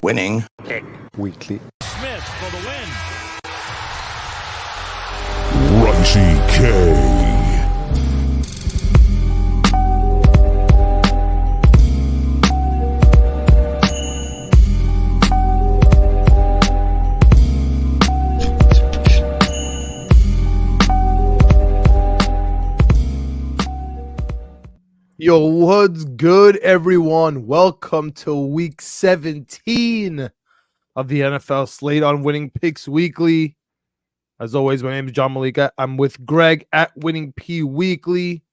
Winning. Pick. Weekly. Smith for the win. Raisi K. Yo, what's good, everyone? Welcome to week 17 of the NFL Slate on Winning Picks Weekly. As always, my name is John Meleka. I'm with Greg at Winning P Weekly.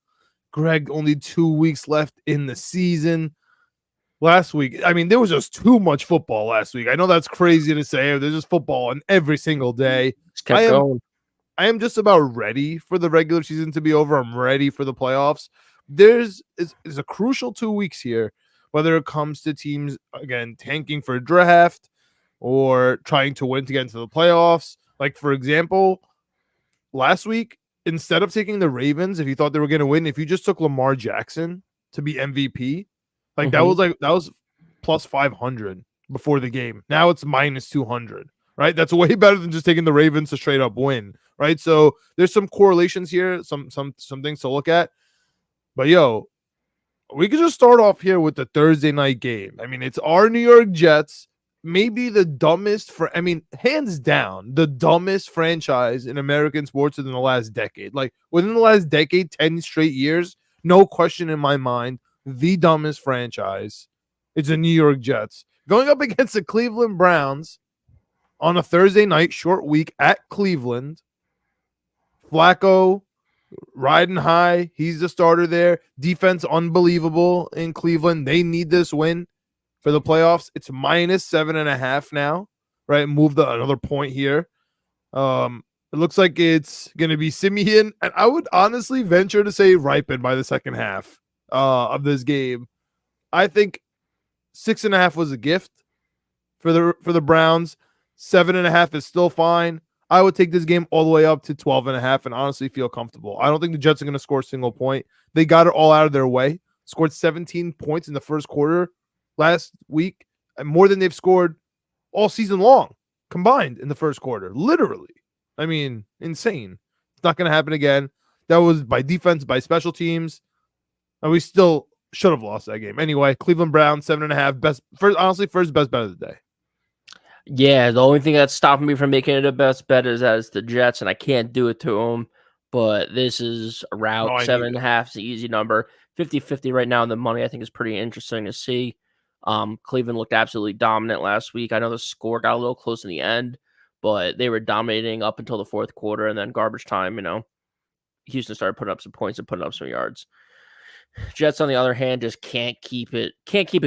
Greg, only 2 weeks left in the season. Last week, there was just too much football last week. I know that's crazy to say. There's just football on every single day. Just kept going. I am just about ready for the regular season to be over. I'm ready for the playoffs. There's a crucial 2 weeks here, whether it comes to teams, again, tanking for a draft or trying to win to get into the playoffs. Like, for example, last week, instead of taking the Ravens, if you thought they were going to win, if you just took Lamar Jackson to be MVP, that was plus 500 before the game. Now it's minus 200, right? That's way better than just taking the Ravens to straight up win, right? So there's some correlations here, some things to look at. But, yo, we could just start off here with the Thursday night game. It's our New York Jets, maybe the dumbest, hands down, the dumbest franchise in American sports within the last decade. Like, within the last decade, 10 straight years, no question in my mind, the dumbest franchise is the New York Jets. Going up against the Cleveland Browns on a Thursday night, short week at Cleveland. Flacco riding high. He's the starter there. Defense unbelievable in Cleveland. They need this win for the playoffs. It's minus 7.5 now, right? Move another point here. It looks like it's going to be Simeon, and I would honestly venture to say ripen by the second half of this game. I think 6.5 was a gift for the Browns. 7.5 is still fine. I would take this game all the way up to 12.5 and honestly feel comfortable. I don't think the Jets are going to score a single point. They got it all out of their way. Scored 17 points in the first quarter last week, and more than they've scored all season long combined in the first quarter. Literally. Insane. It's not going to happen again. That was by defense, by special teams, and we still should have lost that game. Anyway, Cleveland Browns, 7.5. First best bet of the day. Yeah, the only thing that's stopping me from making it a best bet is as the Jets, and I can't do it to them. But this is a route. 7.5 is the easy number. 50-50 right now in the money, I think, is pretty interesting to see. Cleveland looked absolutely dominant last week. I know the score got a little close in the end, but they were dominating up until the fourth quarter, and then garbage time, Houston started putting up some points and putting up some yards. Jets, on the other hand, just can't keep it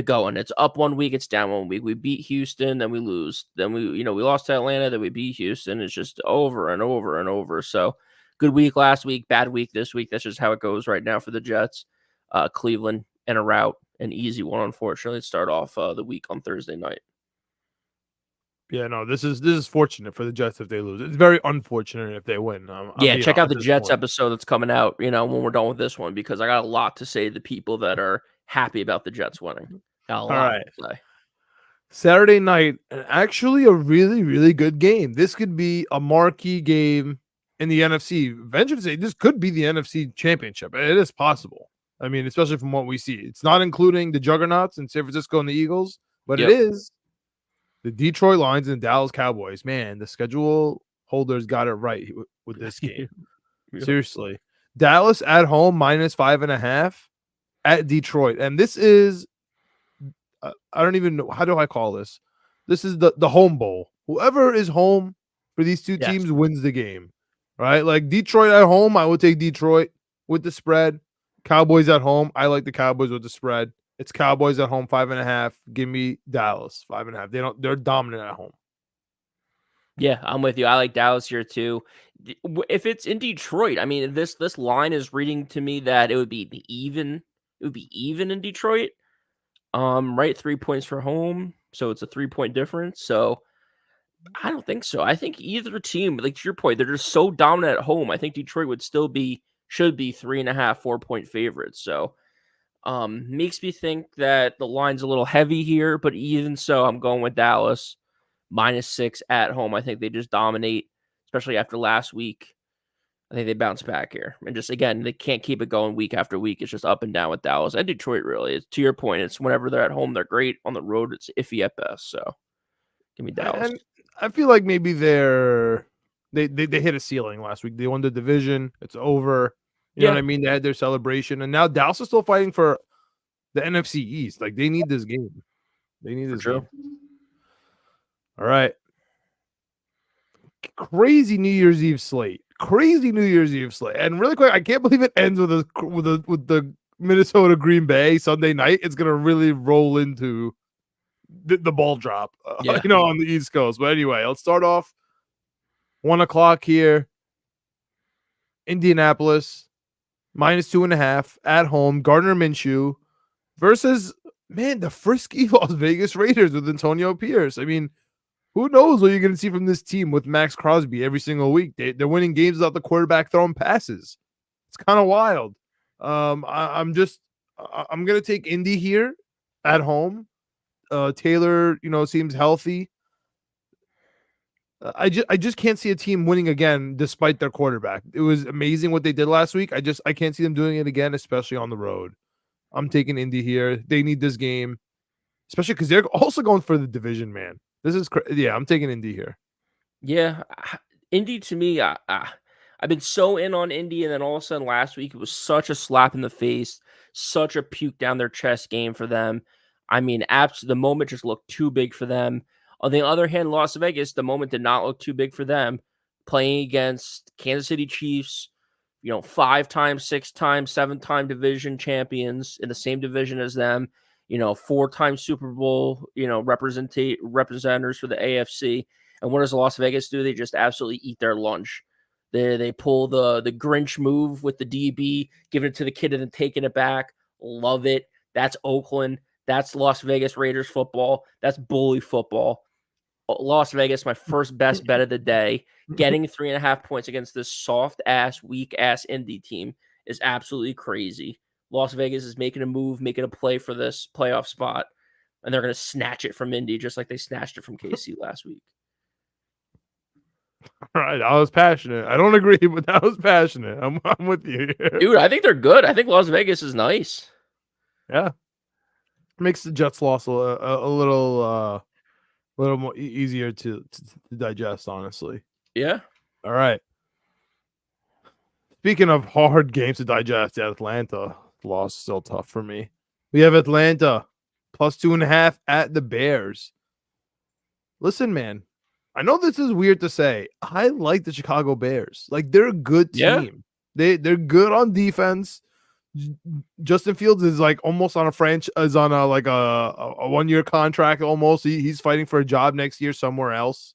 going. It's up 1 week, it's down 1 week. We beat Houston, then we lose. Then we lost to Atlanta, then we beat Houston. It's just over and over and over. So good week last week, bad week this week. That's just how it goes right now for the Jets. Cleveland and a route, an easy one, unfortunately, to start off the week on Thursday night. Yeah, no, this is fortunate for the Jets if they lose. It's very unfortunate if they win. Check out the Jets episode that's coming out, when we're done with this one, because I got a lot to say to the people that are happy about the Jets winning. Got a lot to say. Saturday night, actually a really, really good game. This could be a marquee game in the NFC. Venture to say this could be the NFC Championship. It is possible. Especially from what we see. It's not including the juggernauts in San Francisco and the Eagles, but It is the Detroit Lions and Dallas Cowboys. Man, the schedule holders got it right with this game. Seriously. Dallas at home, minus 5.5 at Detroit. And this is, I don't even know, how do I call this? This is the home bowl. Whoever is home for these two teams wins the game, right? Like Detroit at home, I would take Detroit with the spread. Cowboys at home, I like the Cowboys with the spread. It's Cowboys at home, 5.5. Give me Dallas, 5.5. They're dominant at home. Yeah, I'm with you. I like Dallas here too. If it's in Detroit, this line is reading to me that it would be even. It would be even in Detroit. Right, 3 points for home, so it's a 3-point difference. So I don't think so. I think either team, like to your point, they're just so dominant at home. I think Detroit should be 3.5, 4-point favorites. So Makes me think that the line's a little heavy here, but even so, I'm going with Dallas -6 at home. I think they just dominate, especially after last week. I think they bounce back here. And just again, they can't keep it going week after week. It's just up and down with Dallas and Detroit, really. It's, to your point, it's whenever they're at home, they're great. On the road, it's iffy at best. So give me Dallas. And I feel like maybe they hit a ceiling last week. They won the division. It's over. You know what I mean? They had their celebration, and now Dallas is still fighting for the NFC East. Like, they need this game. They need this game. All right. Crazy New Year's Eve slate. And really quick, I can't believe it ends with the Minnesota Green Bay Sunday night. It's gonna really roll into the ball drop, on the East Coast. But anyway, let's start off 1:00 here. Indianapolis -2.5 at home. Gardner Minshew versus the frisky Las Vegas Raiders with Antonio Pierce. I mean, who knows what you're going to see from this team with Max Crosby every single week? They're winning games without the quarterback throwing passes. It's kind of wild. I'm going to take Indy here at home. Taylor, seems healthy. I just can't see a team winning again despite their quarterback. It was amazing what they did last week. I can't see them doing it again, especially on the road. I'm taking Indy here. They need this game, especially because they're also going for the division, man. This is I'm taking Indy here. Yeah, Indy to me, I've been so in on Indy, and then all of a sudden last week it was such a slap in the face, such a puke down their chest game for them. I mean, the moment just looked too big for them. On the other hand, Las Vegas, the moment did not look too big for them. Playing against Kansas City Chiefs, 5-time, 6-time, 7-time division champions in the same division as them. 4-time Super Bowl, representatives for the AFC. And what does Las Vegas do? They just absolutely eat their lunch. They pull the Grinch move with the DB, giving it to the kid and then taking it back. Love it. That's Oakland. That's Las Vegas Raiders football. That's bully football. Las Vegas, my first best bet of the day. Getting 3.5 points against this soft-ass, weak-ass Indy team is absolutely crazy. Las Vegas is making a move, making a play for this playoff spot, and they're going to snatch it from Indy just like they snatched it from KC last week. All right, I was passionate. I don't agree, but that was passionate. I'm with you here. Dude, I think they're good. I think Las Vegas is nice. Yeah. Makes the Jets loss a little more easier to digest, honestly. Yeah. All right. Speaking of hard games to digest, Atlanta loss is still tough for me. We have Atlanta +2.5 at the Bears. Listen, man, I know this is weird to say. I like the Chicago Bears. Like, they're a good team. Yeah. They're good on defense. Justin Fields is like almost on a franchise, on a 1-year contract almost. He's fighting for a job next year somewhere else.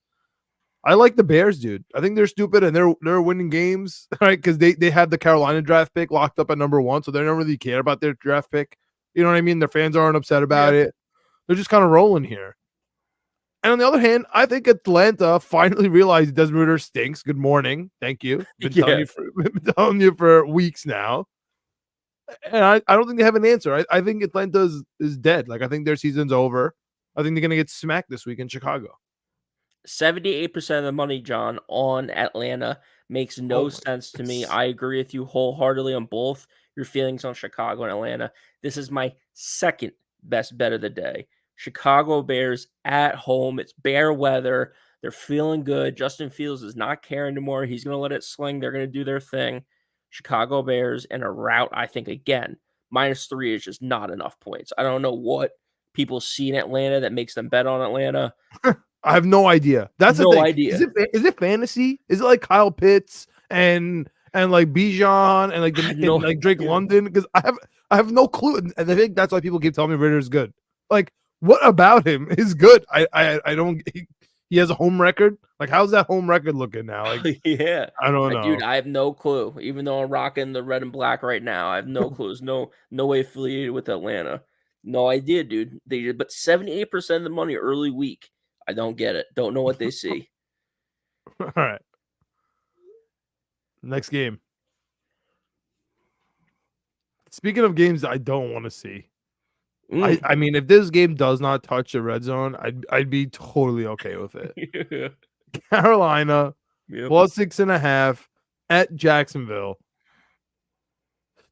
I like the Bears, dude. I think they're stupid and they're winning games, right? Because they have the Carolina draft pick locked up at number 1, so they don't really care about their draft pick. You know what I mean? Their fans aren't upset about it. They're just kind of rolling here. And on the other hand, I think Atlanta finally realized Desmond Ridder stinks. Good morning. Thank you. Been telling you for weeks now. And I don't think they have an answer. I think Atlanta is dead. Like, I think their season's over. I think they're going to get smacked this week in Chicago. 78% of the money, John, on Atlanta makes no sense to me. I agree with you wholeheartedly on both your feelings on Chicago and Atlanta. This is my second best bet of the day. Chicago Bears at home. It's bear weather. They're feeling good. Justin Fields does not care anymore. He's going to let it sling. They're going to do their thing. Chicago Bears in a rout, I think, again, -3 is just not enough points. I don't know what people see in Atlanta that makes them bet on Atlanta. I have no idea. That's no the thing. idea. Is it fantasy? Is it like Kyle Pitts and like Bijan and like Drake London? Because I have no clue, and I think that's why people keep telling me Ritter's good. Like, what about him is good? I don't. He has a home record. Like, how's that home record looking now? Like, yeah, I don't know, dude. I have no clue. Even though I'm rocking the red and black right now, I have no clues. No way affiliated with Atlanta. No idea, dude. But 78% of the money early week. I don't get it. Don't know what they see. All right. Next game. Speaking of games I don't want to see, I mean, if this game does not touch the red zone, I'd be totally okay with it. Yeah. Carolina Yep. plus 6.5 at Jacksonville.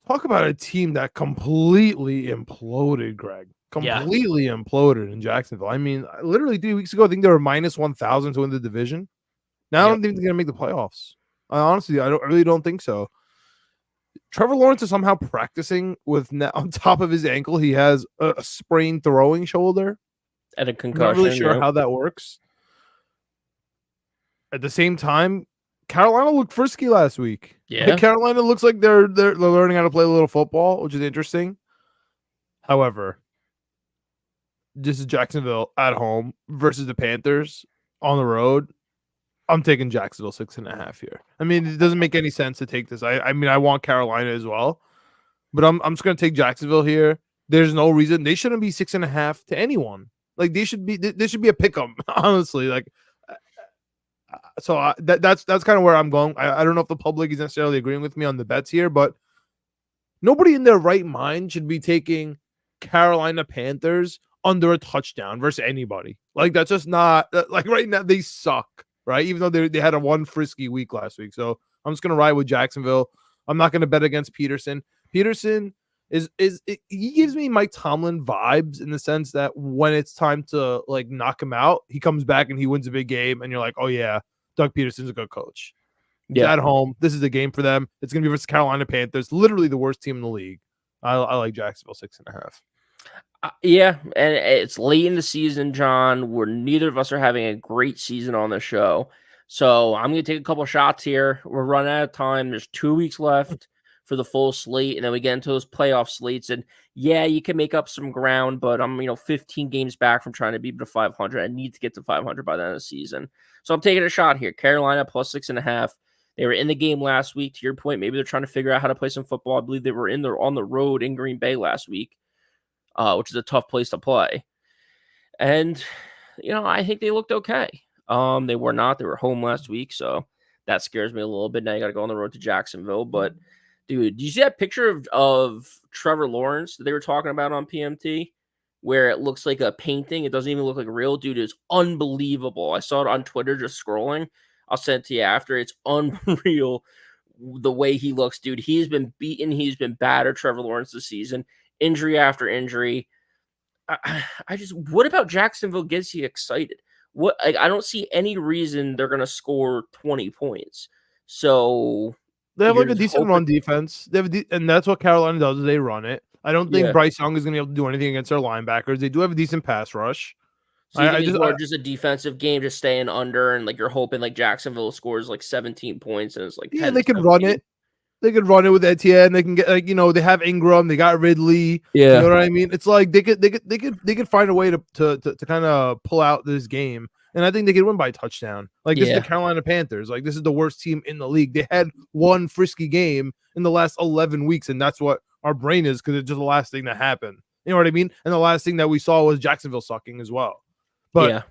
Talk about a team that completely imploded, Greg. Completely imploded in Jacksonville. I mean, literally 3 weeks ago, I think they were minus 1,000 to win the division. Now I don't think they're gonna make the playoffs. Honestly, I really don't think so. Trevor Lawrence is somehow practicing with on top of his ankle. He has a sprained throwing shoulder and a concussion. I'm not really sure how that works. At the same time, Carolina looked frisky last week. Yeah, like Carolina looks like they're learning how to play a little football, which is interesting. However, this is Jacksonville at home versus the Panthers on the road. I'm taking Jacksonville 6.5 here. I mean, it doesn't make any sense to take this. I mean, I want Carolina as well, but I'm just gonna take Jacksonville here. There's no reason they shouldn't be 6.5 to anyone. Like they should be. This should be a pick 'em. Honestly, like. So that's kind of where I'm going. I don't know if the public is necessarily agreeing with me on the bets here, but nobody in their right mind should be taking Carolina Panthers under a touchdown versus anybody. Like that's just not like right now they suck, right? Even though they had a one frisky week last week. So I'm just gonna ride with Jacksonville. I'm not gonna bet against Peterson. Peterson he gives me Mike Tomlin vibes in the sense that when it's time to like knock him out, he comes back and he wins a big game, and you're like, oh yeah, Doug Peterson's a good coach. He's at home. This is the game for them. It's gonna be versus Carolina Panthers, literally the worst team in the league. I like Jacksonville 6.5. Yeah, and it's late in the season, John, where neither of us are having a great season on the show. So I'm going to take a couple shots here. We're running out of time. There's 2 weeks left for the full slate, and then we get into those playoff slates. And yeah, you can make up some ground, but I'm 15 games back from trying to beat the 500. I need to get to 500 by the end of the season. So I'm taking a shot here. Carolina plus 6.5. They were in the game last week. To your point, maybe they're trying to figure out how to play some football. I believe they were on the road in Green Bay last week, which is a tough place to play. And, I think they looked okay. They were not. They were home last week, so that scares me a little bit. Now you got to go on the road to Jacksonville. But, dude, do you see that picture of Trevor Lawrence that they were talking about on PMT where it looks like a painting? It doesn't even look like real. Dude, it's unbelievable. I saw it on Twitter just scrolling. I'll send it to you after. It's unreal the way he looks, dude. He's been beaten. He's been battered, Trevor Lawrence, this season. Injury after injury. What about Jacksonville gets you excited? I don't see any reason they're going to score 20 points. So they have like a decent run defense. They have and that's what Carolina does is they run it. I don't think Bryce Young is going to be able to do anything against their linebackers. They do have a decent pass rush. So just a defensive game, just staying under, and like you're hoping like Jacksonville scores like 17 points, and it's like 10 they can run it. They could run it with Etienne. They can get they have Ingram. They got Ridley. Yeah, you know what I mean. It's like they could find a way to kind of pull out this game, and I think they could win by a touchdown. Like this is the Carolina Panthers. Like this is the worst team in the league. They had one frisky game in the last 11 weeks, and that's what our brain is because it's just the last thing that happened. You know what I mean? And the last thing that we saw was Jacksonville sucking as well. But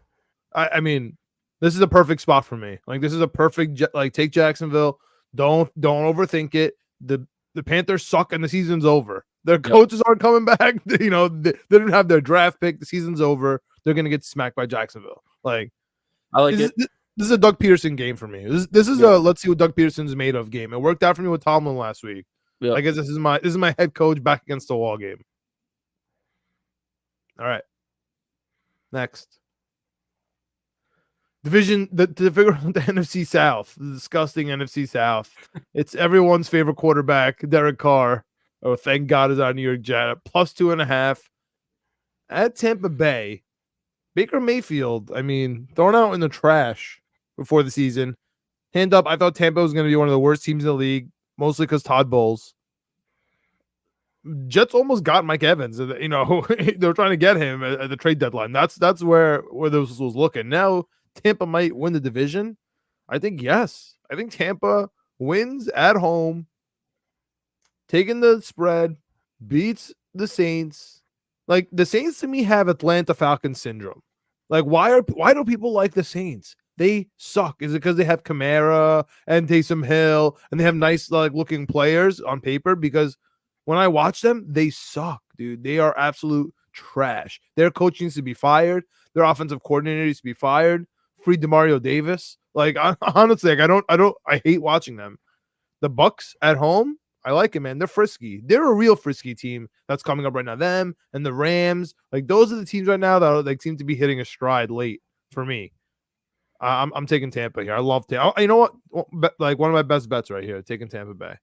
I mean, this is a perfect spot for me. Like this is a perfect take Jacksonville. Don't overthink it. The Panthers suck and the season's over. Their coaches aren't coming back. They didn't have their draft pick. The season's over. They're gonna get smacked by Jacksonville. Like I like it. This is a Doug Peterson game for me. This is a let's see what Doug Peterson's made of game. It worked out for me with Tomlin last week. Yep. I guess this is my head coach back against the wall game. All right. Next. Division to figure out the NFC South, the disgusting NFC South. It's everyone's favorite quarterback, Derek Carr. Oh, thank God is our New York Jet plus 2.5 at Tampa Bay. Baker Mayfield, I mean, thrown out in the trash before the season. Hand up, I thought Tampa was going to be one of the worst teams in the league, mostly because Todd Bowles. Jets almost got Mike Evans. They were trying to get him at the trade deadline. That's where this was looking. Now Tampa might win the division. I think yes. I think Tampa wins at home, taking the spread, beats the Saints. Like the Saints to me have Atlanta Falcons syndrome. Like why do people like the Saints? They suck. Is it because they have Kamara and Taysom Hill and they have nice looking players on paper? Because When I watch them, they suck, dude. They are absolute trash. Their coach needs to be fired. Their offensive coordinator needs to be fired. Free DeMario Davis. Like honestly, like I hate watching them. The Bucks at home, I like it, man. They're frisky. They're a real frisky team that's coming up right now. Them and the Rams, like those are the teams right now that like seem to be hitting a stride late for me. I'm taking Tampa here. I love Tampa. You know what? Like one of my best bets right here, taking Tampa Bay.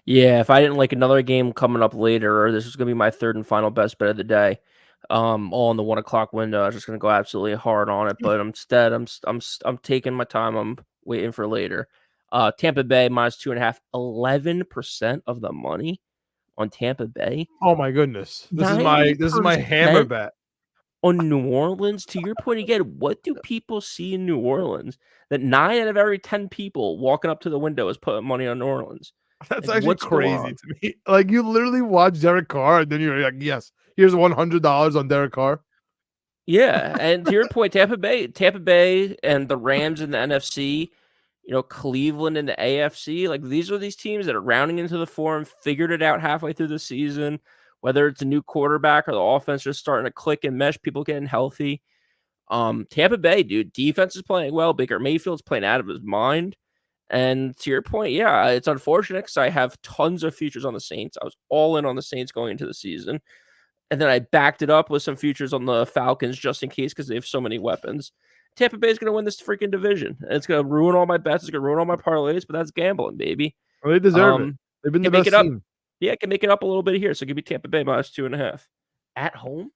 Yeah, if I didn't like another game coming up later, or this is gonna be my third and final best bet of the day, all in the 1 o'clock window, I was just gonna go absolutely hard on it. But instead, I'm taking my time. I'm waiting for later. Tampa Bay minus 2.5, 11% of the money on Tampa Bay. Oh my goodness, this is my hammer bet on New Orleans. To your point again, what do people see in New Orleans that 9 out of every 10 people walking up to the window is putting money on New Orleans? That's like, actually crazy to me. Like you literally watch Derek Carr and then you're like, yes, here's $100 on Derek Carr. Yeah, and to your point, Tampa Bay and the Rams in the NFC, Cleveland in the AFC, like these are these teams that are rounding into the form, figured it out halfway through the season, whether it's a new quarterback or the offense just starting to click and mesh, people getting healthy. Tampa Bay, dude, defense is playing well. Baker Mayfield's playing out of his mind. And to your point, yeah, it's unfortunate because I have tons of futures on the Saints. I was all in on the Saints going into the season. And then I backed it up with some futures on the Falcons just in case because they have so many weapons. Tampa Bay is going to win this freaking division. It's going to ruin all my bets. It's going to ruin all my parlays, but that's gambling, baby. Well, they deserve it. They've been the best team. Yeah, I can make it up a little bit here. So give me Tampa Bay minus 2.5. At home?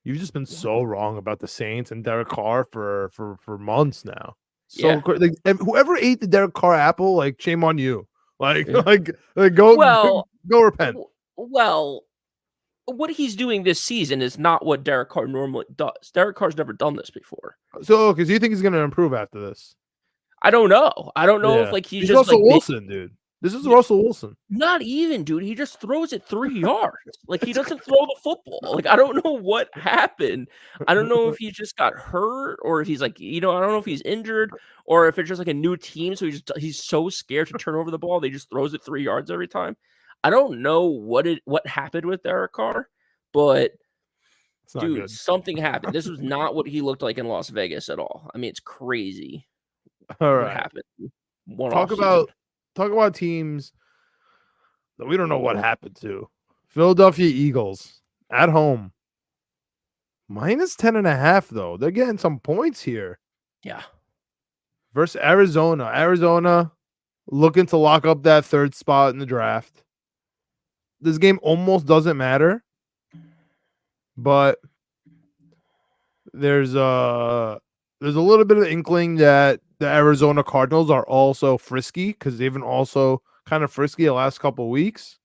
You've just been so wrong about the Saints and Derek Carr for months now. So like, whoever ate the Derek Carr apple, like shame on you. Like go repent. Well, what he's doing this season is not what Derek Carr normally does. Derek Carr's never done this before. So, because you think he's going to improve after this? I don't know. I don't know if like he's just Russell Wilson, dude. This is Russell Wilson. Not even, dude. He just throws it 3 yards. Like he doesn't throw the football. Like I don't know what happened. I don't know if he just got hurt or if he's like, I don't know if he's injured or if it's just like a new team. So he's so scared to turn over the ball. They just throws it 3 yards every time. I don't know what happened with Derek Carr, but dude, something happened. This was not what he looked like in Las Vegas at all. I mean, it's crazy. All right. What happened? Talk about teams that we don't know what happened to. Philadelphia Eagles at home. Minus 10.5, though. They're getting some points here. Yeah. Versus Arizona. Arizona looking to lock up that third spot in the draft. This game almost doesn't matter. But there's a little bit of inkling that the Arizona Cardinals are also frisky because they've been also kind of frisky the last couple of weeks.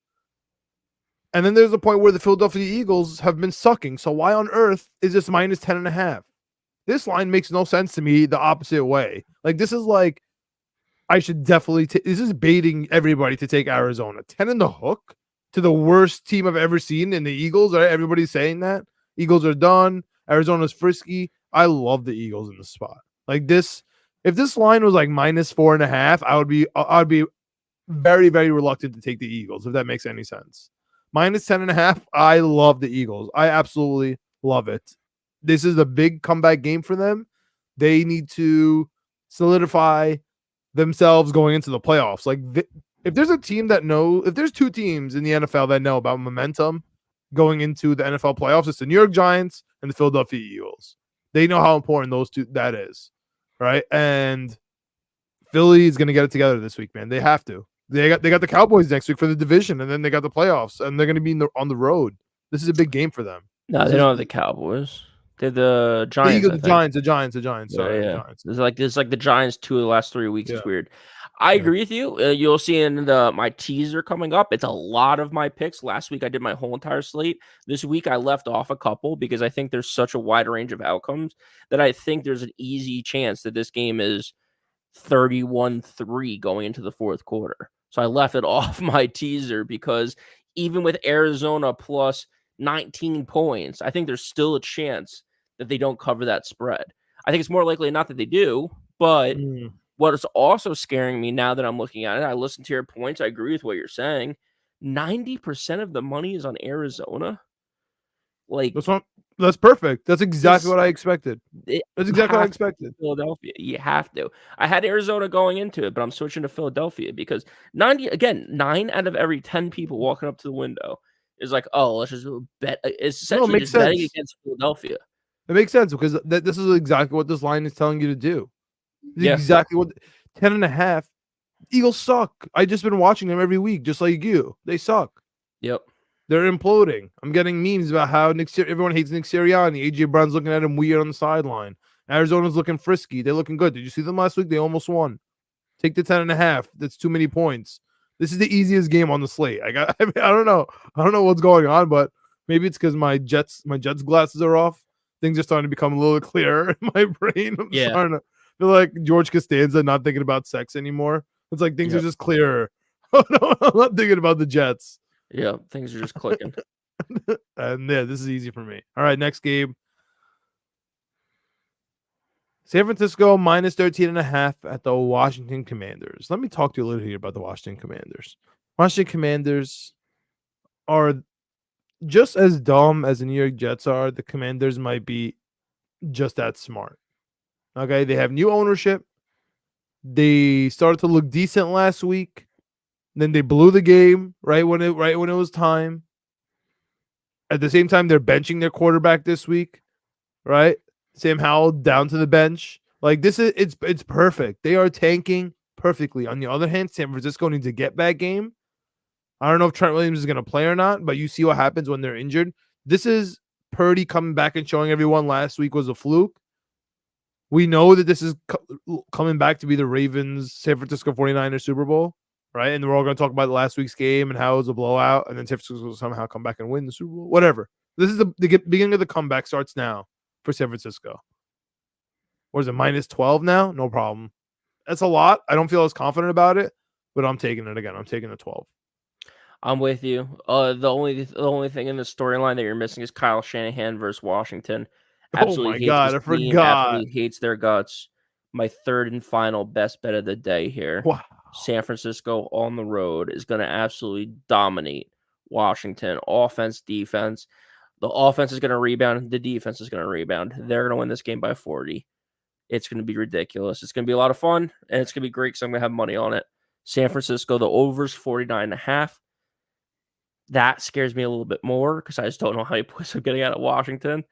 And then there's a point where the Philadelphia Eagles have been sucking. So why on earth is this minus 10.5? This line makes no sense to me the opposite way. Like this is like, I should definitely this is baiting everybody to take Arizona. 10 in the hook to the worst team I've ever seen in the Eagles. Right? Everybody's saying that. Eagles are done. Arizona's frisky. I love the Eagles in the spot. Like this, if this line was like minus 4.5, I'd be very, very reluctant to take the Eagles, if that makes any sense. Minus 10.5, I love the Eagles. I absolutely love it. This is a big comeback game for them. They need to solidify themselves going into the playoffs. Like if there's a team if there's 2 teams in the NFL that know about momentum going into the NFL playoffs, it's the New York Giants and the Philadelphia Eagles. They know how important those two that is, right? And Philly is going to get it together this week, man. They have to. They got the Cowboys next week for the division, and then they got the playoffs, and they're going to be on the road. This is a big game for them. No, they don't have the Cowboys. They're the Giants. The Giants. Sorry, yeah. Giants. It's like the Giants 2 of the last 3 weeks. Yeah. It's weird. I agree with you. You'll see in my teaser coming up. It's a lot of my picks. Last week I did my whole entire slate. This week I left off a couple because I think there's such a wide range of outcomes that I think there's an easy chance that this game is 31-3 going into the fourth quarter. So I left it off my teaser because even with Arizona plus 19 points, I think there's still a chance that they don't cover that spread. I think it's more likely not that they do, but what is also scaring me now that I'm looking at it, I listen to your points. I agree with what you're saying. 90% of the money is on Arizona. Like That's perfect. That's exactly this, what I expected. That's you exactly what I have to expected. Philadelphia. You have to. I had Arizona going into it, but I'm switching to Philadelphia because 9 out of every 10 people walking up to the window is like, "Oh, let's just bet." It's No, it essentially makes just betting sense. against Philadelphia. It makes sense because this is exactly what this line is telling you to do. It's Yeah. exactly what 10.5. Eagles suck. I just been watching them every week, just like you. They suck. Yep. They're imploding. I'm getting memes about how everyone hates Nick Sirianni. AJ Brown's looking at him weird on the sideline. Arizona's looking frisky. They're looking good. Did you see them last week? They almost won. Take the 10.5. That's too many points. This is the easiest game on the slate. I don't know. I don't know what's going on, but maybe it's because my Jets glasses are off. Things are starting to become a little clearer in my brain. I'm starting to feel like George Costanza not thinking about sex anymore. It's like things are just clearer. Oh, no, I'm not thinking about the Jets. Yeah, things are just clicking. And yeah, this is easy for me. All right, next game. San Francisco minus 13.5 at the Washington Commanders. Let me talk to you a little here about the Washington Commanders. Washington Commanders are just as dumb as the New York Jets are. The Commanders might be just that smart. Okay, they have new ownership. They started to look decent last week. Then they blew the game right when it was time. At the same time, they're benching their quarterback this week, right? Sam Howell down to the bench. Like this is it's perfect. They are tanking perfectly. On the other hand, San Francisco needs a get back game. I don't know if Trent Williams is going to play or not, but you see what happens when they're injured. This is Purdy coming back and showing everyone last week was a fluke. We know that this is coming back to be the Ravens San Francisco 49ers Super Bowl, right? And we're all going to talk about last week's game and how it was a blowout, and then San Francisco will somehow come back and win the Super Bowl. Whatever. This is the beginning of the comeback starts now for San Francisco. What is it, minus 12 now? No problem. That's a lot. I don't feel as confident about it, but I'm taking it again. I'm taking the 12. I'm with you. The only thing in the storyline that you're missing is Kyle Shanahan versus Washington. Oh Absolutely my hates God, this I team. forgot. Absolutely hates their guts. My third and final best bet of the day here. Wow. San Francisco on the road is going to absolutely dominate Washington. Offense, defense. The offense is going to rebound. The defense is going to rebound. They're going to win this game by 40. It's going to be ridiculous. It's going to be a lot of fun, and it's going to be great because I'm going to have money on it. San Francisco, the over's 49.5. That scares me a little bit more because I just don't know how many points I'm getting out of Washington.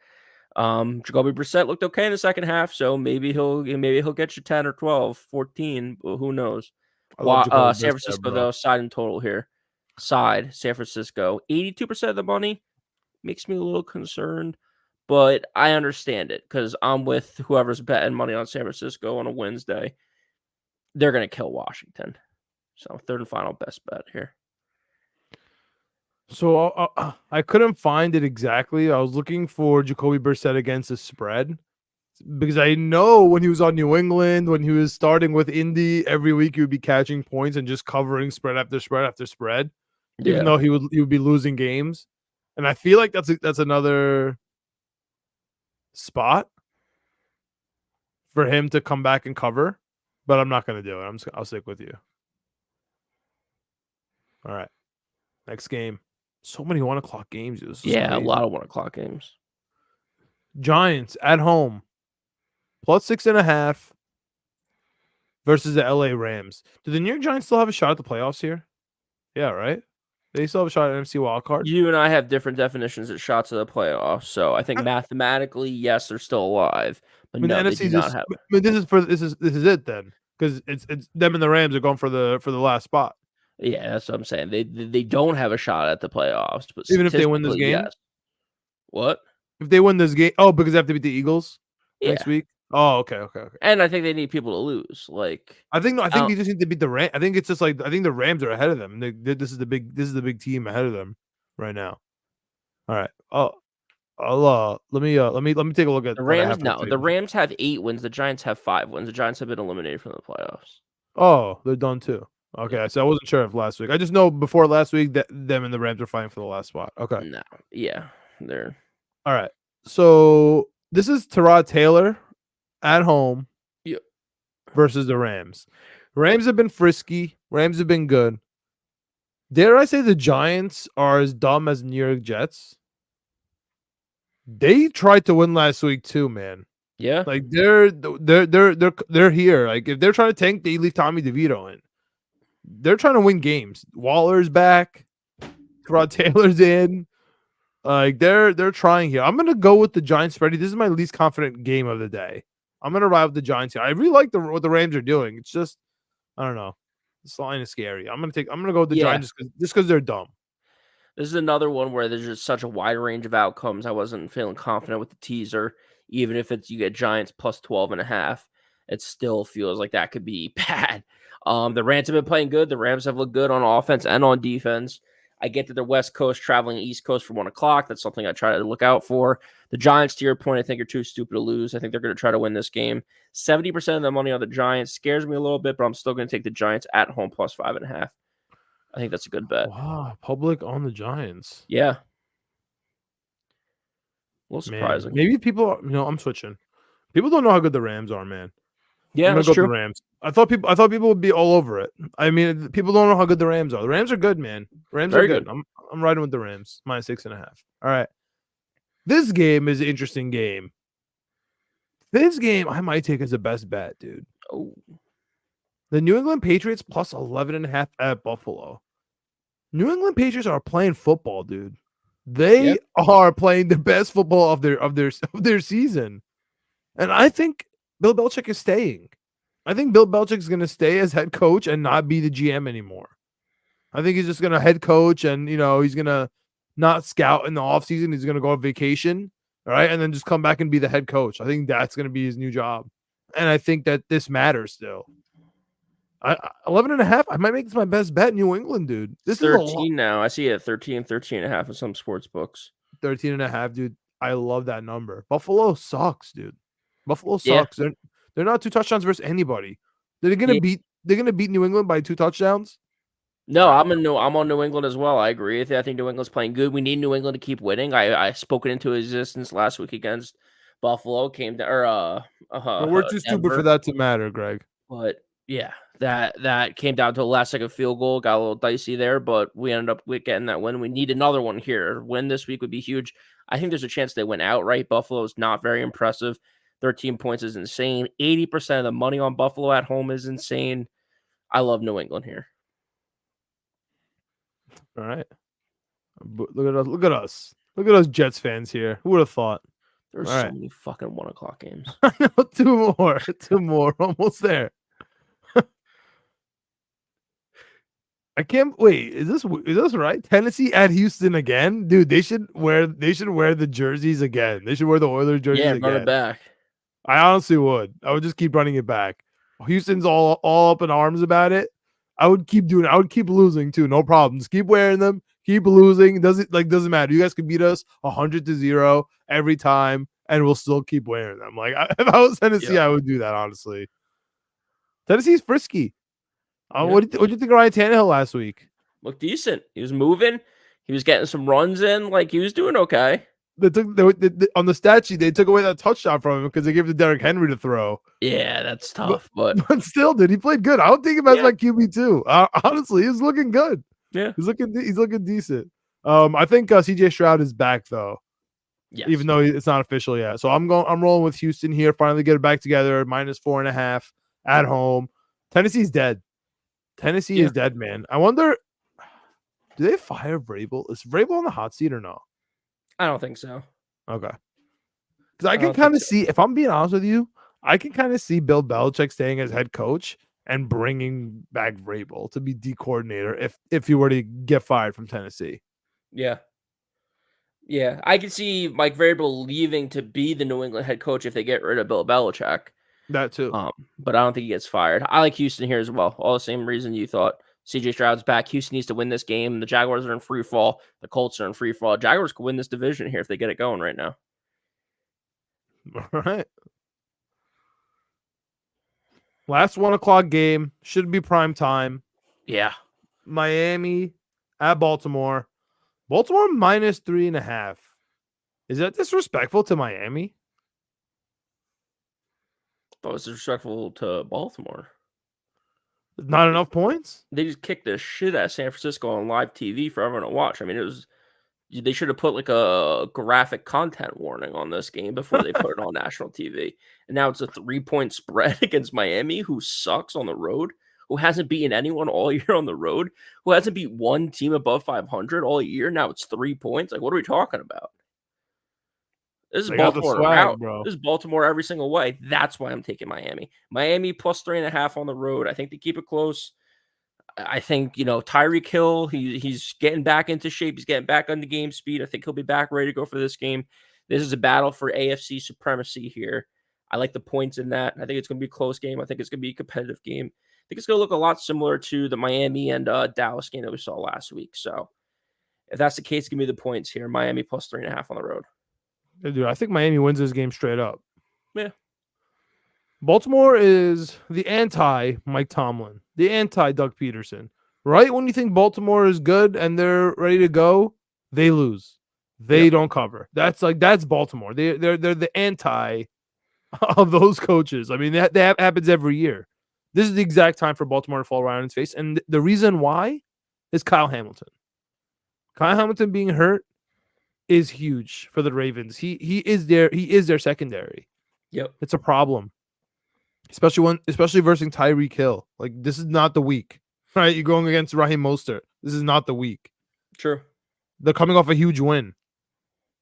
Jacoby Brissett looked okay in the second half, so maybe he'll get you 10 or 12, 14, but who knows? San Francisco, though, side and total here. San Francisco. 82% of the money makes me a little concerned, but I understand it because I'm with whoever's betting money on San Francisco on a Wednesday. They're going to kill Washington. So third and final best bet here. So I couldn't find it exactly. I was looking for Jacoby Brissett against the spread because I know when he was on New England, when he was starting with Indy, every week he would be catching points and just covering spread after spread after spread, even though he would be losing games. And I feel like that's another spot for him to come back and cover, but I'm not going to do it. I'll stick with you. All right, next game. So many 1:00 games. This is crazy. A lot of 1:00 games. Giants at home, plus 6.5 versus the LA Rams. Do the New York Giants still have a shot at the playoffs here? Yeah, right? They still have a shot at NFC wildcard? You and I have different definitions of shots of the playoffs, so I think mathematically, yes, they're still alive. But no, the NFC they do not have. I mean, this is it then, because it's them and the Rams are going for the last spot. Yeah, that's what I'm saying. They don't have a shot at the playoffs, but even if they win this game. Yes. What? If they win this game? Oh, because they have to beat the Eagles next week. Oh, okay. And I think they need people to lose. Like I think they just need to beat the Rams. I think it's just like I think the Rams are ahead of them. This is the big team ahead of them right now. All right. Let me take a look at the Rams. No, the Rams have 8 wins. The Giants have 5 wins. The Giants have been eliminated from the playoffs. Oh, they're done too. Okay, so I wasn't sure if last week. I just know before last week that them and the Rams were fighting for the last spot. Okay. No. Yeah, they're all right. So this is Tyrod Taylor at home. Yep. Versus the Rams. Rams have been frisky. Rams have been good. Dare I say the Giants are as dumb as New York Jets? They tried to win last week too, man. Yeah. Like they're here. Like if they're trying to tank, they leave Tommy DeVito in. They're trying to win games. Waller's back. Rod Taylor's in. Like they're trying here. I'm gonna go with the Giants spread. This is my least confident game of the day. I'm gonna ride with the Giants here. I really like what the Rams are doing. It's just I don't know. This line is scary. I'm gonna go with the Yeah. Giants just because they're dumb. This is another one where there's just such a wide range of outcomes. I wasn't feeling confident with the teaser, even if it's you get Giants plus 12.5. It still feels like that could be bad. The Rams have been playing good. The Rams have looked good on offense and on defense. I get that they're West Coast traveling East Coast for 1 o'clock. That's something I try to look out for. The Giants, to your point, I think are too stupid to lose. I think they're going to try to win this game. 70% of the money on the Giants scares me a little bit, but I'm still going to take the Giants at home plus 5.5. I think that's a good bet. Wow, public on the Giants. Yeah. A little Man, surprising. maybe people I'm switching. People don't know how good the Rams are, man. Yeah, I'm gonna that's go true. with the Rams. I thought people would be all over it. I mean, people don't know how good the Rams are. The Rams are good, man. Rams Very are good. good. I'm riding with the Rams minus 6.5. All right. This game is an interesting game. This game I might take as a best bet, dude. Oh, The New England Patriots plus 11.5 at Buffalo. New England Patriots are playing football, dude. They are playing the best football of their season. And I think Bill Belichick is staying. I think Bill Belichick is going to stay as head coach and not be the GM anymore. I think he's just going to head coach and, he's going to not scout in the offseason. He's going to go on vacation, all right, and then just come back and be the head coach. I think that's going to be his new job. And I think that this matters still. 11.5, I might make this my best bet in New England, dude. This 13 is a lot. now. I see it at 13.5 in some sports books. 13.5, dude. I love that number. Buffalo sucks, dude. Buffalo Yeah. sucks. They're not 2 touchdowns versus anybody. They're gonna beat New England by 2 touchdowns. No, I'm on New England as well. I agree with you. I think New England's playing good. We need New England to keep winning. I spoke it into existence last week against Buffalo. But we're too stupid for that to matter, Greg. But yeah, that came down to a last second field goal. Got a little dicey there, but we ended up with getting that win. We need another one here. Win this week would be huge. I think there's a chance they win outright. Buffalo is not very impressive. 13 points is insane. 80% of the money on Buffalo at home is insane. I love New England here. All right. Look at us. Look at us. Look at us Jets fans here. Who would have thought? There's so many fucking 1 o'clock games. I know, 2 more. 2 more. Almost there. I can't wait. Is this right? Tennessee at Houston again? Dude, they should wear the jerseys again. They should wear the Oilers jerseys again. Run it back. I honestly would. I would just keep running it back. Houston's all up in arms about it. I would keep doing it. I would keep losing too. No problem. Just keep wearing them. Keep losing. Doesn't matter. You guys could beat us 100-0 every time, and we'll still keep wearing them. Like if I was Tennessee, I would do that. Honestly, Tennessee's frisky. What did you think of Ryan Tannehill last week? Looked decent. He was moving. He was getting some runs in. Like he was doing okay. They on the stat sheet, they took away that touchdown from him because they gave it to Derrick Henry to throw. Yeah, that's tough. But still, dude, he played good. I would think him as my QB too. Honestly, he's looking good. Yeah, he's looking decent. I think CJ Stroud is back though. Yes. Even though it's not official yet. So I'm rolling with Houston here. Finally get it back together. Minus 4.5 at home. Tennessee's dead. Tennessee is dead, man. I wonder, do they fire Vrabel? Is Vrabel on the hot seat or no? I don't think so. Okay. Because I can kind of see, if I'm being honest with you, I can kind of see Bill Belichick staying as head coach and bringing back Vrabel to be D coordinator if he were to get fired from Tennessee. Yeah. Yeah. I can see Mike Vrabel leaving to be the New England head coach if they get rid of Bill Belichick. That too. But I don't think he gets fired. I like Houston here as well. All the same reason you thought. CJ Stroud's back. Houston needs to win this game. The Jaguars are in free fall. The Colts are in free fall. Jaguars could win this division here if they get it going right now. All right. Last 1 o'clock game. Should be prime time. Yeah. Miami at Baltimore. Baltimore minus 3.5. Is that disrespectful to Miami? But it's disrespectful to Baltimore. Not enough points? They just kicked the shit out of San Francisco on live TV for everyone to watch. I mean, they should have put like a graphic content warning on this game before they put it on national TV. And now it's a 3-point spread against Miami, who sucks on the road, who hasn't beaten anyone all year on the road, who hasn't beat one team above 500 all year. Now it's 3 points. Like, what are we talking about? This is Baltimore route. Bro. This is Baltimore every single way. That's why I'm taking Miami. Miami plus 3.5 on the road. I think they keep it close. I think, Tyreek Hill, he's getting back into shape. He's getting back on the game speed. I think he'll be back ready to go for this game. This is a battle for AFC supremacy here. I like the points in that. I think it's going to be a close game. I think it's going to be a competitive game. I think it's going to look a lot similar to the Miami and Dallas game that we saw last week. So if that's the case, give me the points here. Miami plus 3.5 on the road. Yeah, dude, I think Miami wins this game straight up. Yeah. Baltimore is the anti-Mike Tomlin, the anti-Doug Peterson. Right when you think Baltimore is good and they're ready to go, they lose. They don't cover. That's Baltimore. They're the anti of those coaches. I mean, that happens every year. This is the exact time for Baltimore to fall right on its face. And the reason why is Kyle Hamilton. Kyle Hamilton being hurt is huge for the Ravens. He is their secondary. Yep. It's a problem. Especially versus Tyreek Hill. Like, this is not the week. Right? You're going against Raheem Mostert. This is not the week. True. They're coming off a huge win.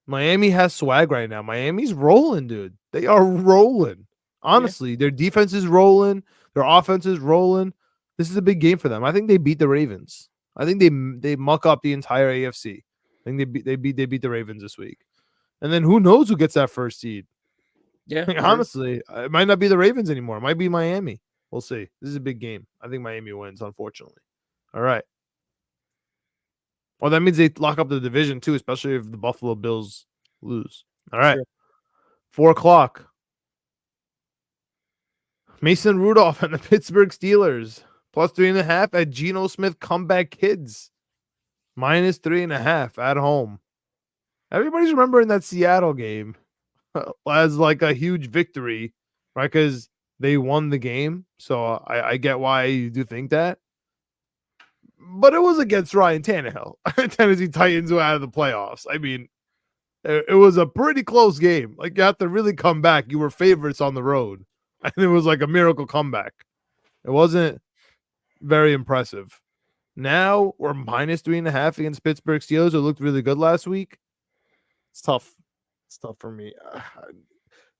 Miami has swag right now. Miami's rolling, dude. They are rolling. Honestly, their defense is rolling. Their offense is rolling. This is a big game for them. I think they beat the Ravens. I think they muck up the entire AFC. I think they beat the Ravens this week. And then who knows who gets that first seed? Yeah. Honestly, it might not be the Ravens anymore. It might be Miami. We'll see. This is a big game. I think Miami wins, unfortunately. All right. Well, that means they lock up the division too, especially if the Buffalo Bills lose. All right. Sure. 4:00. Mason Rudolph and the Pittsburgh Steelers plus 3.5 at Geno Smith Comeback Kids minus 3.5 at home. Everybody's remembering that Seattle game as like a huge victory, right? Because they won the game. So I get why you do think that. But it was against Ryan Tannehill. Tennessee Titans were out of the playoffs. I mean, it was a pretty close game. Like, you have to really come back. You were favorites on the road. And it was like a miracle comeback. It wasn't very impressive. Now we're minus 3.5 against Pittsburgh Steelers, who looked really good last week. It's tough. It's tough for me.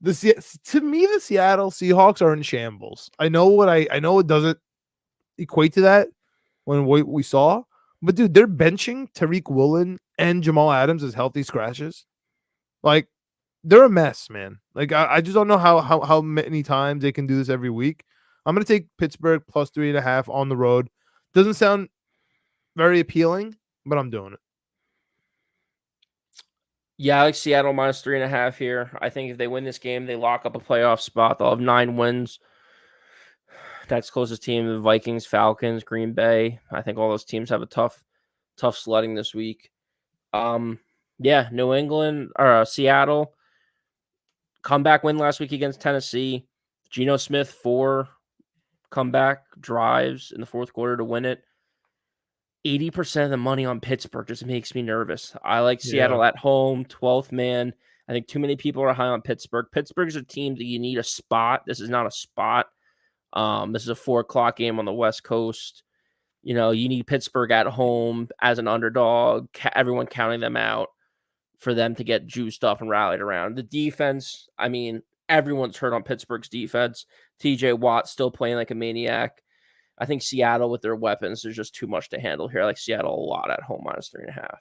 To me, the Seattle Seahawks are in shambles. I know it doesn't equate to that when we saw, but dude, they're benching Tariq Woolen and Jamal Adams as healthy scratches. Like, they're a mess, man. Like, I just don't know how many times they can do this every week. I'm gonna take Pittsburgh plus 3.5 on the road. Doesn't sound very appealing, but I'm doing it. Yeah, I like Seattle minus 3.5 here. I think if they win this game, they lock up a playoff spot. They'll have 9 wins. Next closest team, the Vikings, Falcons, Green Bay. I think all those teams have a tough sledding this week. New England or Seattle. Comeback win last week against Tennessee. Geno Smith 4 comeback drives in the fourth quarter to win it. 80% of the money on Pittsburgh just makes me nervous. I like Seattle at home, 12th man. I think too many people are high on Pittsburgh. Pittsburgh's a team that you need a spot. This is not a spot. This is a 4:00 game on the West Coast. You need Pittsburgh at home as an underdog, everyone counting them out for them to get juiced up and rallied around. The defense, I mean, everyone's hurt on Pittsburgh's defense. TJ Watt still playing like a maniac. I think Seattle with their weapons, there's just too much to handle here. I like Seattle a lot at home minus 3.5.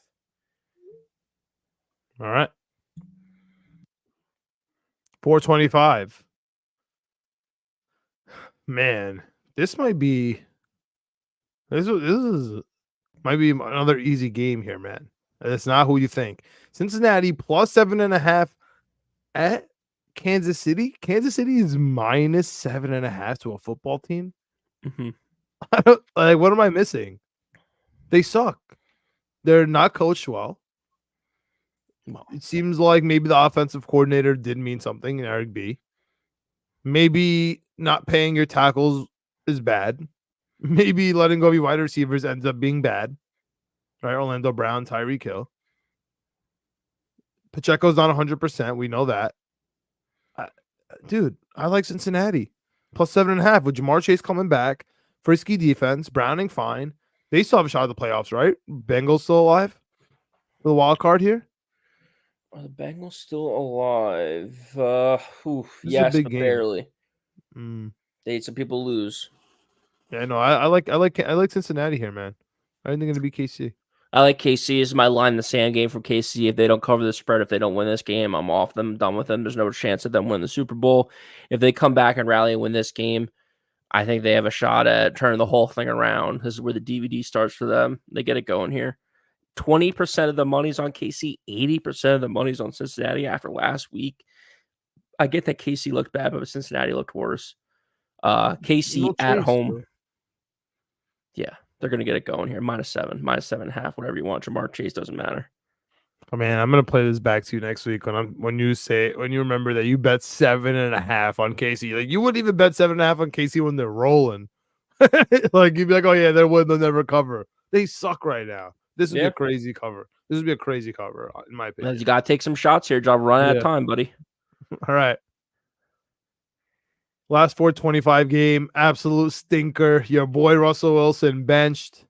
All right. 4:25. Man, this might be another easy game here, man. It's not who you think. Cincinnati plus 7.5 at Kansas City. Kansas City is minus 7.5 to a football team. Mm-hmm. What am I missing? They suck. They're not coached well. It seems like maybe the offensive coordinator did mean something in Eric B. Maybe not paying your tackles is bad. maybe letting go of your wide receivers ends up being bad. Right? Orlando Brown, Tyreek Hill. Pacheco's not 100%. We know that. Dude, I like Cincinnati. Plus 7.5 with Jamar Chase coming back. Frisky defense. Browning fine. They still have a shot at the playoffs, right? Bengals still alive? For the wild card here? Are the Bengals still alive? This is a Yes, big but game. barely. Mm. They had some people lose. Yeah, no, I like Cincinnati here, man. I think they're gonna be KC. I like KC. This is my line in the sand game for KC. If they don't cover the spread, if they don't win this game, I'm off them, done with them. There's no chance of them winning the Super Bowl. If they come back and rally and win this game, I think they have a shot at turning the whole thing around. This is where the DVD starts for them. They get it going here. 20% of the money's on KC, 80% of the money's on Cincinnati after last week. I get that KC looked bad, but Cincinnati looked worse. KC No at Chase, home. though. Yeah, they're going to get it going here. -7, -7.5, whatever you want. Jamar Chase doesn't matter. Oh man, I'm gonna play this back to you next week when you remember that you bet 7.5 on KC. Like you wouldn't even bet 7.5 on KC when they're rolling. Like you'd be like, oh yeah, they'll never cover. They suck right now. This would be a crazy cover. This would be a crazy cover, in my opinion. You got to take some shots here, John. Run out of time, buddy. All right. Last 425 game, absolute stinker. Your boy Russell Wilson benched.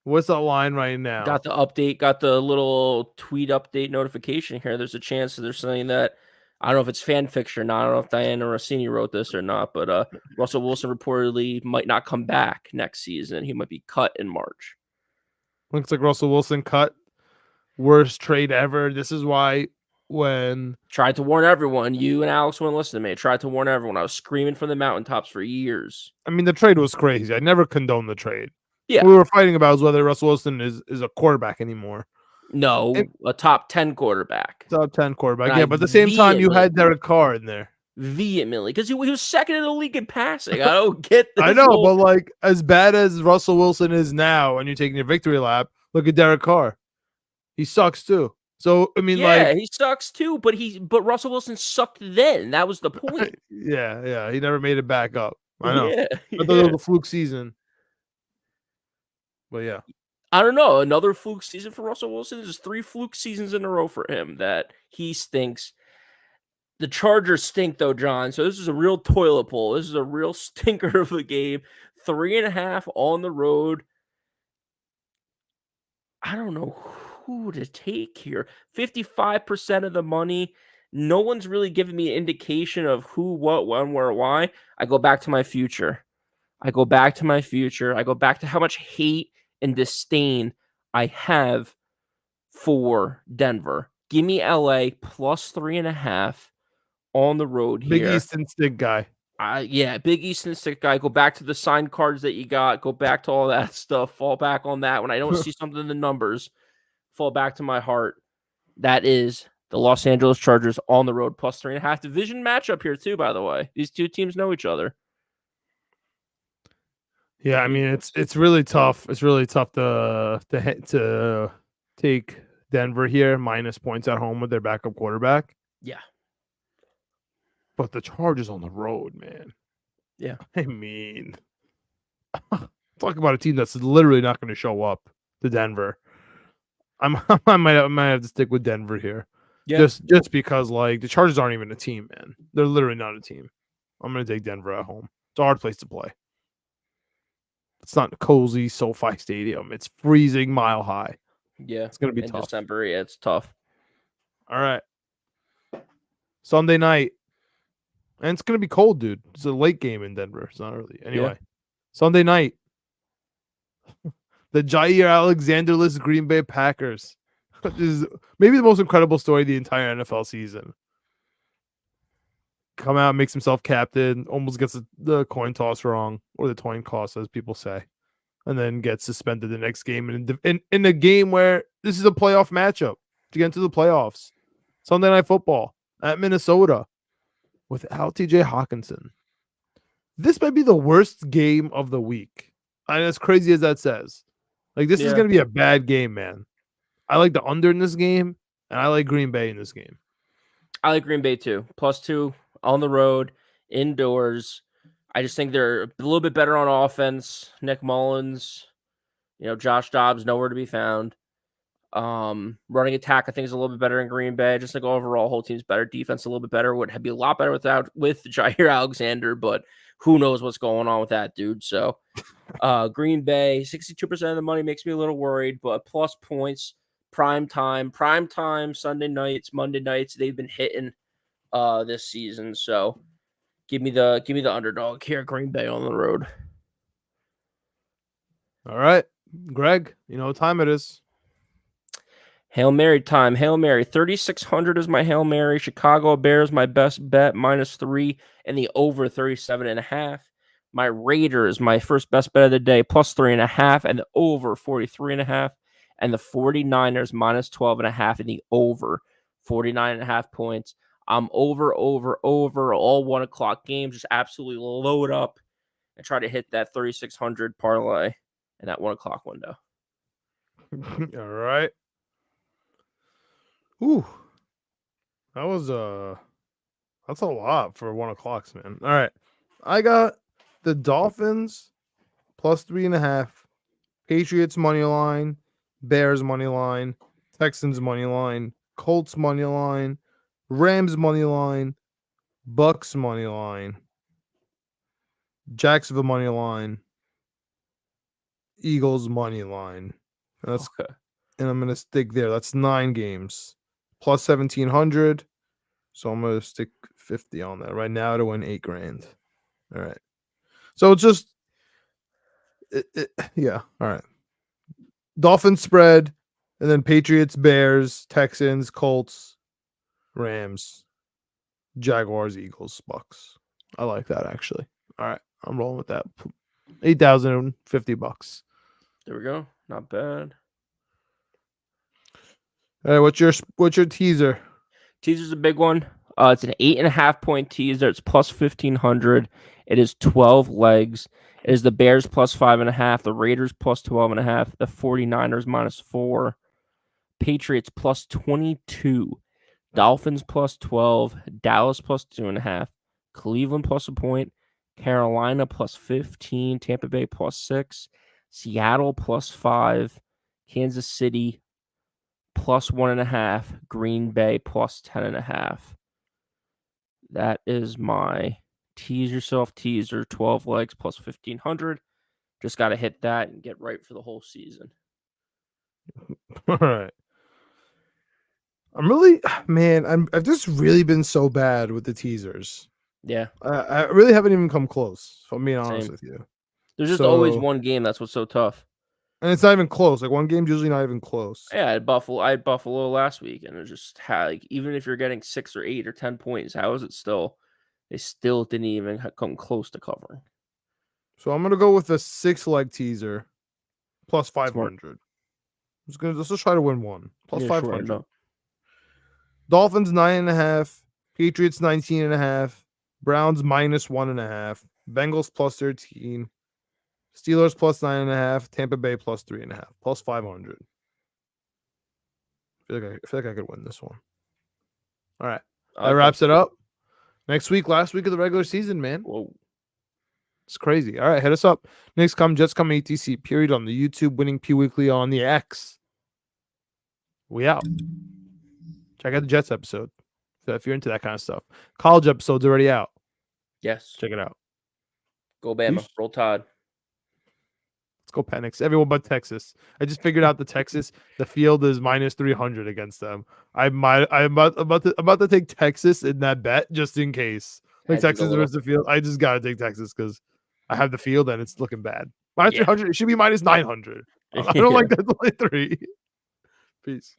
What's that line right now? Got the update, got the little tweet update notification here. There's a chance that they're saying that, I don't know if it's fan fiction or not. I don't know if Diana Rossini wrote this or not, but Russell Wilson reportedly might not come back next season. He might be cut in March. Looks like Russell Wilson cut. Worst trade ever. This is why when tried to warn everyone, you and Alex wouldn't listen to me. Tried to warn everyone. I was screaming from the mountaintops for years. I mean, the trade was crazy. I never condoned the trade. Yeah. What we were fighting about is whether Russell Wilson is a quarterback anymore. No, a top 10 quarterback. Top 10 quarterback. Yeah, but at the same time, you had Derek Carr in there. Vehemently. Because he was second in the league in passing. I don't get this. I know, but like as bad as Russell Wilson is now, and you're taking your victory lap, look at Derek Carr. He sucks too. So I mean, yeah, he sucks too. But Russell Wilson sucked then. That was the point. Yeah. He never made it back up. I know. Yeah, I thought it was a fluke season. But yeah. I don't know. Another fluke season for Russell Wilson. There's 3 fluke seasons in a row for him that he stinks. The Chargers stink though, John. So this is a real toilet bowl. This is a real stinker of a game. 3.5 on the road. I don't know who to take here. 55% of the money. No one's really giving me an indication of who, what, when, where, why. I go back to my future. I go back to how much hate and disdain I have for Denver. Give me LA plus 3.5 on the road here. Big Easton stick guy. Big Easton stick guy. Go back to the signed cards that you got. Go back to all that stuff. Fall back on that. When I don't see something in the numbers, fall back to my heart. That is the Los Angeles Chargers on the road plus 3.5. Division matchup here too, by the way. These two teams know each other. Yeah, I mean it's really tough. It's really tough to take Denver here minus points at home with their backup quarterback. Yeah. But the Chargers on the road, man. Yeah. I mean, talk about a team that's literally not going to show up to Denver. I might have to stick with Denver here. Yeah. Just because like the Chargers aren't even a team, man. They're literally not a team. I'm going to take Denver at home. It's a hard place to play. It's not cozy SoFi Stadium. It's freezing mile high. Yeah. It's going to be tough. December, yeah, it's tough. All right. Sunday night. And it's going to be cold, dude. It's a late game in Denver. It's not early. Anyway, Sunday night. The Jair Alexander-less Green Bay Packers. This is maybe the most incredible story of the entire NFL season. Come out, makes himself captain, almost gets the coin toss wrong, or the coin toss, as people say, and then gets suspended the next game. In a game where this is a playoff matchup to get into the playoffs. Sunday Night Football at Minnesota without TJ Hawkinson. This might be the worst game of the week. And as crazy as that says. Like, this is going to be a bad game, man. I like the under in this game, and I like Green Bay in this game. I like Green Bay too. +2 on the road, indoors. I just think they're a little bit better on offense. Nick Mullins, Josh Dobbs, nowhere to be found. Running attack, I think, is a little bit better in Green Bay. Just like overall, whole team's better. Defense a little bit better. Would be a lot better with Jair Alexander, but who knows what's going on with that dude. So, Green Bay, 62% of the money makes me a little worried, but plus points, prime time, Sunday nights, Monday nights, they've been hitting this season. So, give me the underdog here, Green Bay on the road. All right, Greg, you know what time it is. Hail Mary time. Hail Mary. 3,600 is my Hail Mary. Chicago Bears, my best bet, -3, and the over 37.5. My Raiders, my first best bet of the day, +3.5, and the over 43.5. And the 49ers, -12.5, and the over 49.5 points. I'm over, all 1 o'clock games. Just absolutely load up and try to hit that 3,600 parlay in that 1 o'clock window. All right. Ooh, that's a lot for 1 o'clock, man. All right, I got the Dolphins +3.5, Patriots money line, Bears money line, Texans money line, Colts money line, Rams money line, Bucks money line, Jacksonville money line, Eagles money line. That's okay. And I'm gonna stick there. That's 9 games. Plus 1,700. So I'm gonna stick 50 on that right now to win $8,000. All right. So it's just yeah. All right. Dolphins spread, and then Patriots, Bears, Texans, Colts, Rams, Jaguars, Eagles, Bucks. I like that actually. All right. I'm rolling with that. $8,050. There we go. Not bad. All right, what's your teaser? Teaser's a big one. It's an 8.5 point teaser. It's plus 1,500. It is 12 legs. It is the Bears plus 5.5, the Raiders plus 12.5, the 49ers -4, Patriots plus 22, Dolphins plus 12, Dallas plus 2.5, Cleveland plus a point, Carolina plus 15, Tampa Bay plus 6, Seattle plus 5, Kansas City plus 1.5, Green Bay plus 10.5. That is my tease yourself teaser, 12 legs plus 1,500. Just got to hit that and get right for the whole season. All right. I've just really been so bad with the teasers. Yeah. I really haven't even come close, if I'm being honest with you. There's just always one game. That's what's so tough. And it's not even close. Like, one game's usually not even close. Yeah, I had Buffalo last week, and it just had, like, even if you're getting 6 or 8 or 10 points, how is it still? They still didn't even come close to covering. So I'm gonna go with a 6-leg teaser, plus 500. Let's just try to win one. Plus 500. Sure, Dolphins 9.5, Patriots 19.5, Browns -1.5, Bengals plus 13, Steelers plus 9.5, Tampa Bay plus 3.5, plus 500. I feel like I could win this one. All right, that wraps it up. Next week, last week of the regular season, man. Whoa. It's crazy. All right, hit us up. Next Jets come ATC, period, on the YouTube, Winning P Weekly on the X. We out. Check out the Jets episode if you're into that kind of stuff. College episode's already out. Yes. Check it out. Go Bama. Peace. Roll Tide. Let's go Penix. Everyone but Texas. I just figured out the Texas. The field is -300 against them. I'm about to take Texas in that bet just in case. Like Texas versus the field. I just gotta take Texas because I have the field and it's looking bad. -300. It should be -900. I don't like that. It's only 3. Peace.